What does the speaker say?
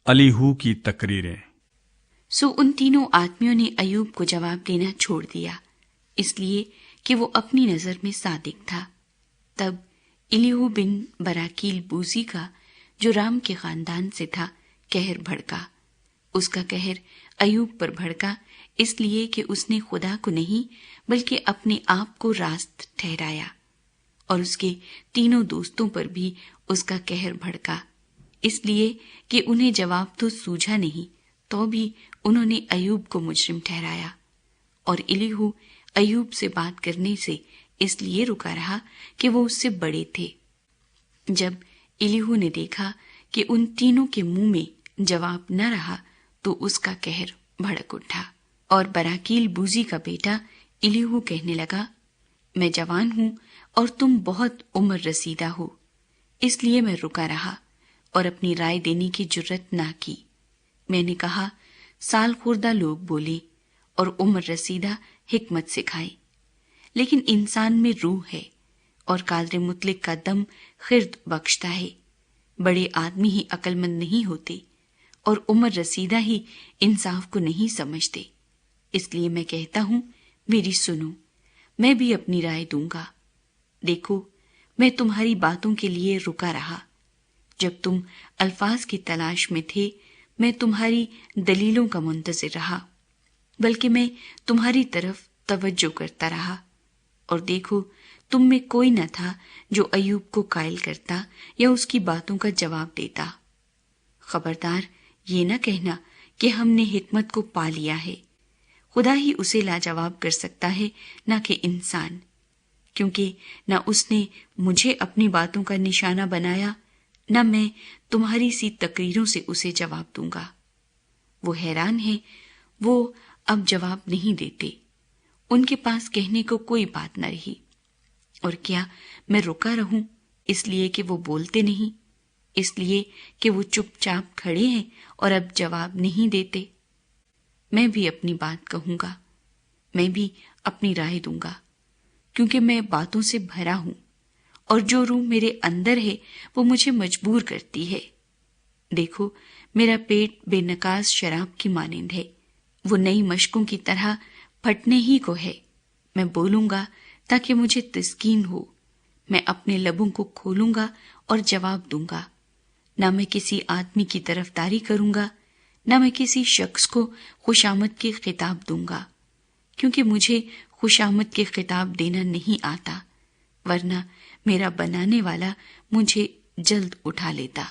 الیہو کی تقریریں۔ سو ان تینوں آدمیوں نے ایوب کو جواب دینا چھوڑ دیا، اس لیے کہ وہ اپنی نظر میں صادق تھا۔ تب الیہو بن براکیل بوزی کا، جو رام کے خاندان سے تھا، قہر بھڑکا۔ اس کا قہر ایوب پر بھڑکا اس لیے کہ اس نے خدا کو نہیں بلکہ اپنے آپ کو راست ٹھہرایا، اور اس کے تینوں دوستوں پر بھی اس کا قہر بھڑکا اس لیے کہ انہیں جواب تو سوجھا نہیں، تو بھی انہوں نے ایوب کو مجرم ٹھہرایا۔ اور الیہو ایوب سے بات کرنے سے اس لیے رکا رہا کہ وہ اس سے بڑے تھے۔ جب الیہو نے دیکھا کہ ان تینوں کے منہ میں جواب نہ رہا تو اس کا قہر بھڑک اٹھا، اور براکیل بوزی کا بیٹا الیہو کہنے لگا، میں جوان ہوں اور تم بہت عمر رسیدہ ہو، اس لیے میں رکا رہا اور اپنی رائے دینے کی جرت نہ کی۔ میں نے کہا، سال خوردہ لوگ بولے اور عمر رسیدہ حکمت سکھائے، لیکن انسان میں روح ہے اور قادر مطلق کا دم خرد بخشتا ہے۔ بڑے آدمی ہی عقل مند نہیں ہوتے اور عمر رسیدہ ہی انصاف کو نہیں سمجھتے، اس لیے میں کہتا ہوں، میری سنو، میں بھی اپنی رائے دوں گا۔ دیکھو، میں تمہاری باتوں کے لیے رکا رہا۔ جب تم الفاظ کی تلاش میں تھے، میں تمہاری دلیلوں کا منتظر رہا، بلکہ میں تمہاری طرف توجہ کرتا رہا، اور دیکھو، تم میں کوئی نہ تھا جو ایوب کو قائل کرتا یا اس کی باتوں کا جواب دیتا۔ خبردار یہ نہ کہنا کہ ہم نے حکمت کو پا لیا ہے، خدا ہی اسے لاجواب کر سکتا ہے، نہ کہ انسان، کیونکہ نہ اس نے مجھے اپنی باتوں کا نشانہ بنایا، نہ میں تمہاری سی تقریروں سے اسے جواب دوں گا۔ وہ حیران ہیں، وہ اب جواب نہیں دیتے، ان کے پاس کہنے کو کوئی بات نہ رہی۔ اور کیا میں رکا رہوں اس لیے کہ وہ بولتے نہیں، اس لیے کہ وہ چپ چاپ کھڑے ہیں اور اب جواب نہیں دیتے؟ میں بھی اپنی بات کہوں گا، میں بھی اپنی رائے دوں گا، کیونکہ میں باتوں سے بھرا ہوں، اور جو روح میرے اندر ہے وہ مجھے مجبور کرتی ہے۔ دیکھو، میرا پیٹ بے نکاس شراب کی مانند ہے، وہ نئی مشکوں کی طرح پھٹنے ہی کو ہے۔ میں بولوں گا تاکہ مجھے تسکین ہو، میں اپنے لبوں کو کھولوں گا اور جواب دوں گا۔ نہ میں کسی آدمی کی طرفداری کروں گا، نہ میں کسی شخص کو خوشامد کی خطاب دوں گا، کیونکہ مجھے خوشامد کی خطاب دینا نہیں آتا، ورنہ میرا بنانے والا مجھے جلد اٹھا لیتا۔